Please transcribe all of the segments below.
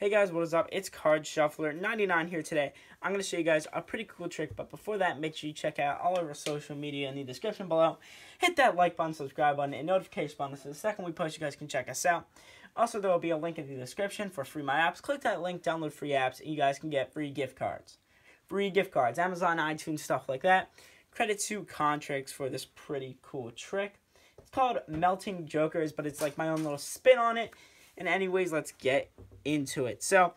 Hey guys, what is up? It's Card Shuffler 99 here today. I'm going to show you guys a pretty cool trick, but before that, make sure you check out all of our social media in the description below. Hit that like button, subscribe button, and notification button so the second we post, you guys can check us out. Also, there will be a link in the description for free my apps. Click that link, download free apps, and you guys can get free gift cards. Free gift cards, Amazon, iTunes, stuff like that. Credit to Contrix for this pretty cool trick. It's called Melting Jokers, but it's like my own little spin on it. And anyways, let's get into it. So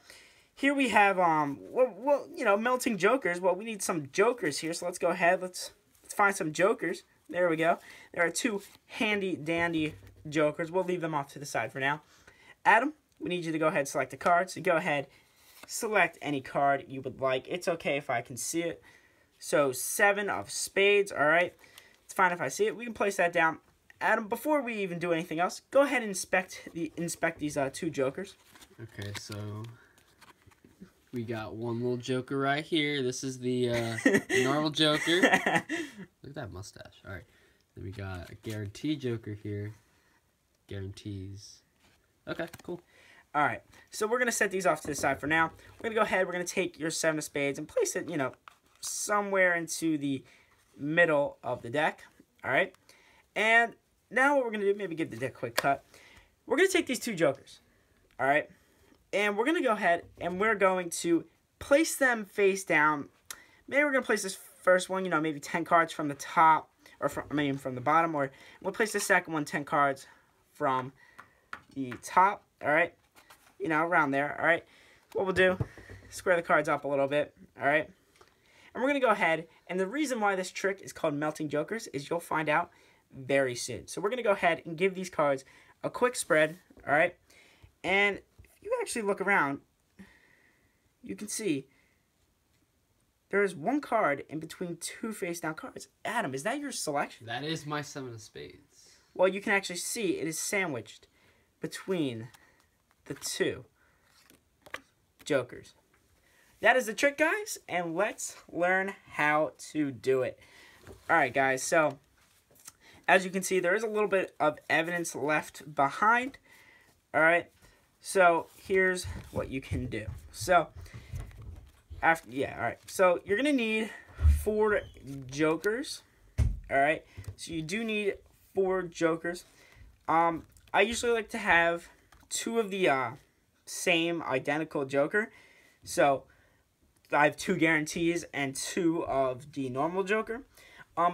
here we have melting jokers. Well, we need some jokers here, so let's go ahead. Let's find some jokers. There we go. There are two handy dandy jokers. We'll leave them off to the side for now. Adam, we need you to go ahead and select a card. So go ahead, select any card you would like. It's okay if I can see it. So 7 of spades. All right, it's fine if I see it. We can place that down. Adam, before we even do anything else, go ahead and inspect these two jokers. Okay, so we got one little joker right here. This is the normal joker. Look at that mustache. All right, then we got a guarantee joker here. Guarantees. Okay, cool. All right, so we're gonna set these off to the side for now. We're gonna go ahead. We're gonna take your 7 of spades and place it, somewhere into the middle of the deck. All right, and now what we're going to do, maybe give the deck a quick cut. We're going to take these two jokers, all right? And we're going to go ahead and we're going to place them face down. Maybe we're going to place this first one, maybe 10 cards from the top, or from the bottom. Or we'll place the second one 10 cards from the top, all right? Around there, all right? What we'll do, square the cards up a little bit, all right? And we're going to go ahead, and the reason why this trick is called Melting Jokers is you'll find out very soon. So we're going to go ahead and give these cards a quick spread, all right? And if you actually look around, you can see there is one card in between two face-down cards. Adam, is that your selection? That is my 7 of spades. Well, you can actually see it is sandwiched between the two jokers. That is the trick, guys, and let's learn how to do it. All right, guys, so as you can see, there is a little bit of evidence left behind. All right, so here's what you can do. So, all right. So you're gonna need 4 jokers. All right, so you do need 4 jokers. I usually like to have 2 of the same identical joker. So I have 2 guarantees and 2 of the normal joker.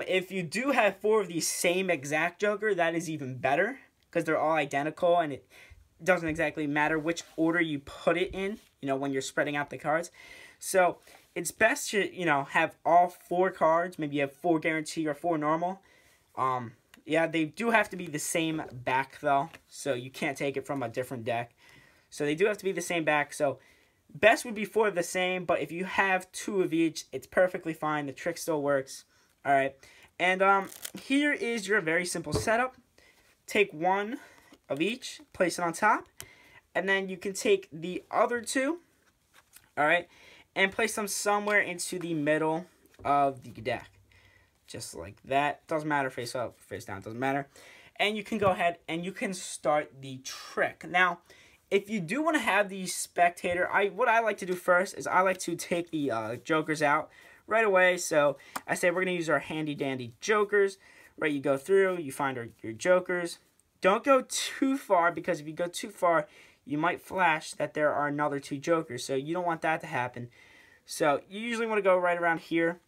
If you do have 4 of the same exact joker, that is even better because they're all identical and it doesn't exactly matter which order you put it in, when you're spreading out the cards. So it's best to, have all 4 cards. Maybe you have 4 guarantee or 4 normal. Yeah, they do have to be the same back though, so you can't take it from a different deck. So they do have to be the same back. So best would be 4 of the same, but if you have 2 of each, it's perfectly fine. The trick still works. All right, and here is your very simple setup. Take 1 of each, place it on top, and then you can take the other 2, all right, and place them somewhere into the middle of the deck. Just like that. Doesn't matter face up, face down, doesn't matter. And you can go ahead and you can start the trick. Now, if you do want to have the spectator, what I like to do first is I like to take the jokers out right away. So I say we're going to use our handy dandy jokers. Right, you go through, you find your jokers. Don't go too far because if you go too far, you might flash that there are another 2 jokers. So you don't want that to happen. So you usually want to go right around here.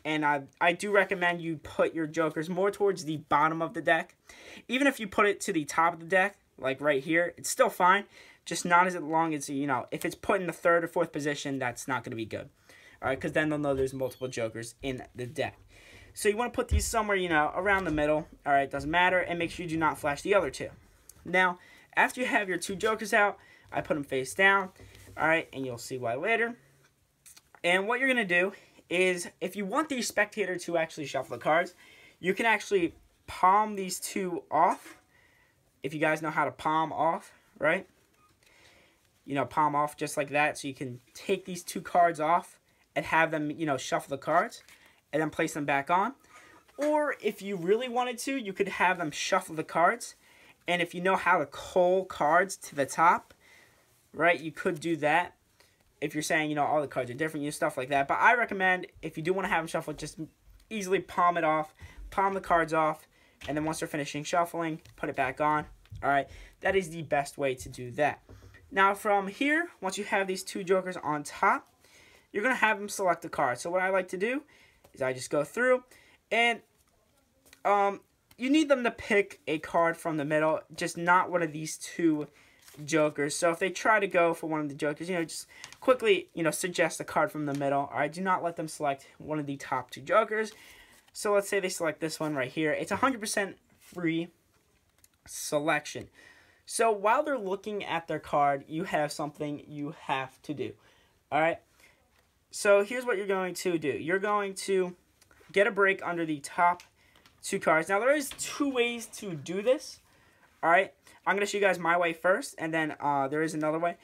And I do recommend you put your jokers more towards the bottom of the deck. Even if you put it to the top of the deck, like right here, it's still fine. Just not as long as, if it's put in the 3rd or 4th position, that's not going to be good. All right, because then they'll know there's multiple jokers in the deck. So you want to put these somewhere, around the middle. All right, doesn't matter. And make sure you do not flash the other 2. Now, after you have your 2 jokers out, I put them face down. All right, and you'll see why later. And what you're going to do is, if you want the spectator to actually shuffle the cards, you can actually palm these 2 off. If you guys know how to palm off, right? Palm off just like that. So you can take these 2 cards off and have them, shuffle the cards and then place them back on. Or if you really wanted to, you could have them shuffle the cards. And if you know how to cull cards to the top, right? You could do that if you're saying, you know, all the cards are different, you know, stuff like that. But I recommend, if you do want to have them shuffled, just easily palm it off, palm the cards off, and then once they're finishing shuffling, put it back on. All right, that is the best way to do that. Now from here, once you have these two jokers on top, you're going to have them select a card. So what I like to do is I just go through, and you need them to pick a card from the middle, just not one of these two jokers. So if they try to go for one of the jokers, you know, just quickly, you know, suggest a card from the middle. All right, do not let them select one of the top two jokers. So let's say they select this one right here. It's 100% free selection. So while they're looking at their card, you have something you have to do. All right. So here's what you're going to do. You're going to get a break under the top two cards. Now there is two ways to do this. All right. I'm going to show you guys my way first, and then there is another way.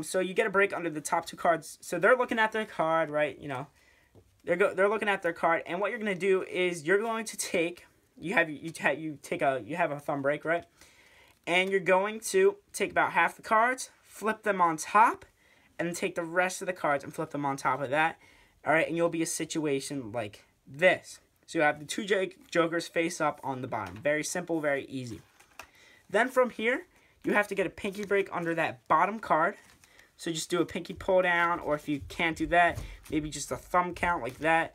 So you get a break under the top two cards. So they're looking at their card, right? You know, they're looking at their card, and what you're going to do is you're going to take you have a thumb break, right? And you're going to take about half the cards, flip them on top, and then take the rest of the cards and flip them on top of that. All right, and you'll be a situation like this. So you have the two jokers face up on the bottom. Very simple, very easy. Then from here, you have to get a pinky break under that bottom card. So just do a pinky pull down, or if you can't do that, maybe just a thumb count like that.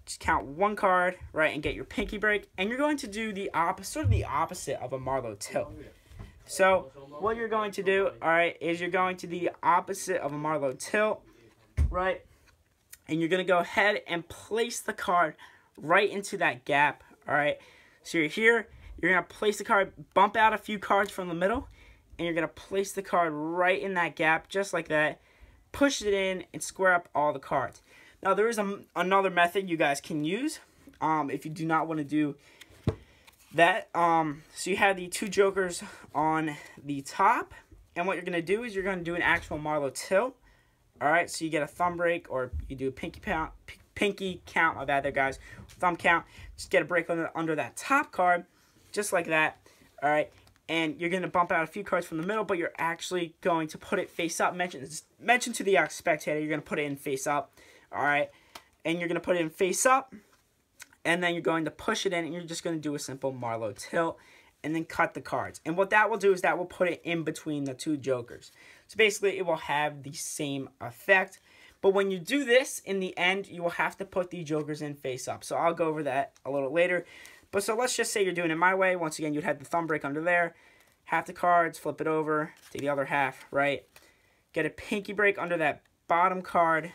Just count one card, right, and get your pinky break. And you're going to do the sort of the opposite of a Marlowe tilt. So what you're going to do, all right, is you're going to do the opposite of a Marlowe tilt, right? And you're going to go ahead and place the card right into that gap, all right? So you're here, you're going to place the card, bump out a few cards from the middle, and you're going to place the card right in that gap, just like that. Push it in and square up all the cards. Now, there is another method you guys can use if you do not want to do that. So you have the two jokers on the top, and what you're going to do is you're going to do an actual Marlowe tilt. All right, so you get a thumb break, or you do a pinky count, my bad there, guys, thumb count. Just get a break under that top card, just like that. All right, and you're going to bump out a few cards from the middle, but you're actually going to put it face up. Mention to the spectator, you're going to put it in face up. All right, and you're going to put it in face up, and then you're going to push it in, and you're just going to do a simple Marlowe tilt, and then cut the cards. And what that will do is that will put it in between the two jokers. So basically, it will have the same effect. But when you do this, in the end, you will have to put the jokers in face up. So I'll go over that a little later. But so let's just say you're doing it my way. Once again, you'd have the thumb break under there. Half the cards, flip it over, take the other half, right? Get a pinky break under that bottom card.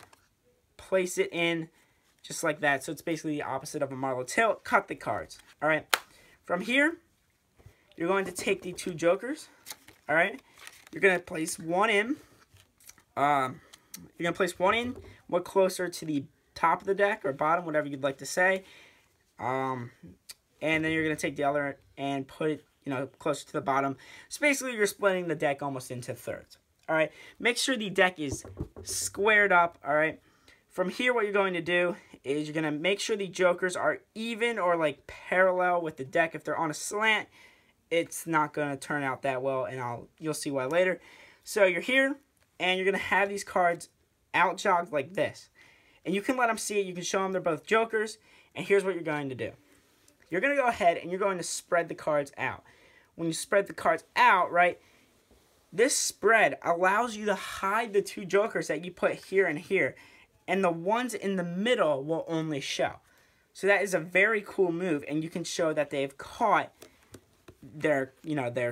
Place it in just like that. So it's basically the opposite of a Marlowe tilt. Cut the cards. All right. From here, you're going to take the two jokers. All right. You're going to place one in. You're going to place one in more closer to the top of the deck or bottom, whatever you'd like to say. And then you're going to take the other and put it, you know, closer to the bottom. So basically, you're splitting the deck almost into thirds. All right. Make sure the deck is squared up. All right. From here, what you're going to do is you're going to make sure the jokers are even or like parallel with the deck. If they're on a slant, it's not going to turn out that well, and you'll see why later. So you're here, and you're going to have these cards out jogged like this. And you can let them see it. You can show them they're both jokers. And here's what you're going to do. You're going to go ahead, and you're going to spread the cards out. When you spread the cards out, right, this spread allows you to hide the two jokers that you put here and here. And the ones in the middle will only show. So that is a very cool move, and you can show that they've caught their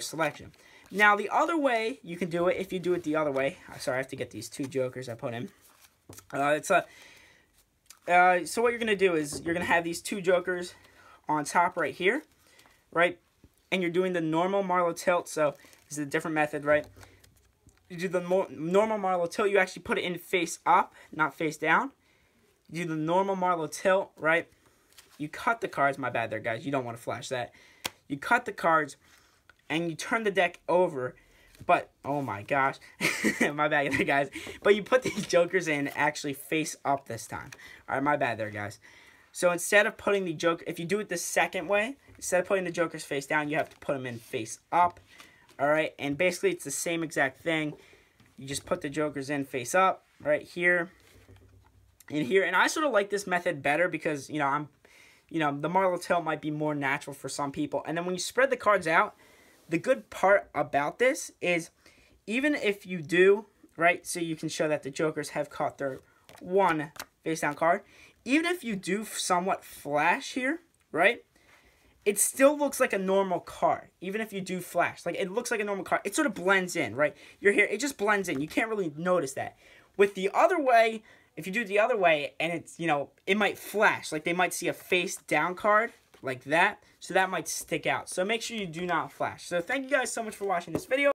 selection. Now, the other way you can do it, if you do it the other way, sorry, I have to get these two jokers I put in. So what you're going to do is you're going to have these two jokers on top right here, right? And you're doing the normal Marlowe tilt, so this is a different method, right? You do the normal Marlowe tilt. You actually put it in face up, not face down. You do the normal Marlowe tilt, right? You cut the cards. My bad there, guys. You don't want to flash that. You cut the cards, and you turn the deck over. But, oh my gosh. My bad there, guys. But you put these jokers in actually face up this time. All right, my bad there, guys. So instead of putting the joker, if you do it the second way, instead of putting the jokers face down, you have to put them in face up. All right, and basically it's the same exact thing. you just put the jokers in face up right here and here. And I sort of like this method better because, you know, the Marlowe tilt might be more natural for some people. And then when you spread the cards out, the good part about this is even if you do, right, so you can show that the jokers have caught their one face down card. Even if you do somewhat flash here, right, it still looks like a normal card. Even if you do flash, like it looks like a normal card. It sort of blends in, right? You're here, it just blends in. You can't really notice that. With the other way, if you do it the other way and it's, you know, it might flash. Like they might see a face down card like that. So that might stick out. So make sure you do not flash. So thank you guys so much for watching this video.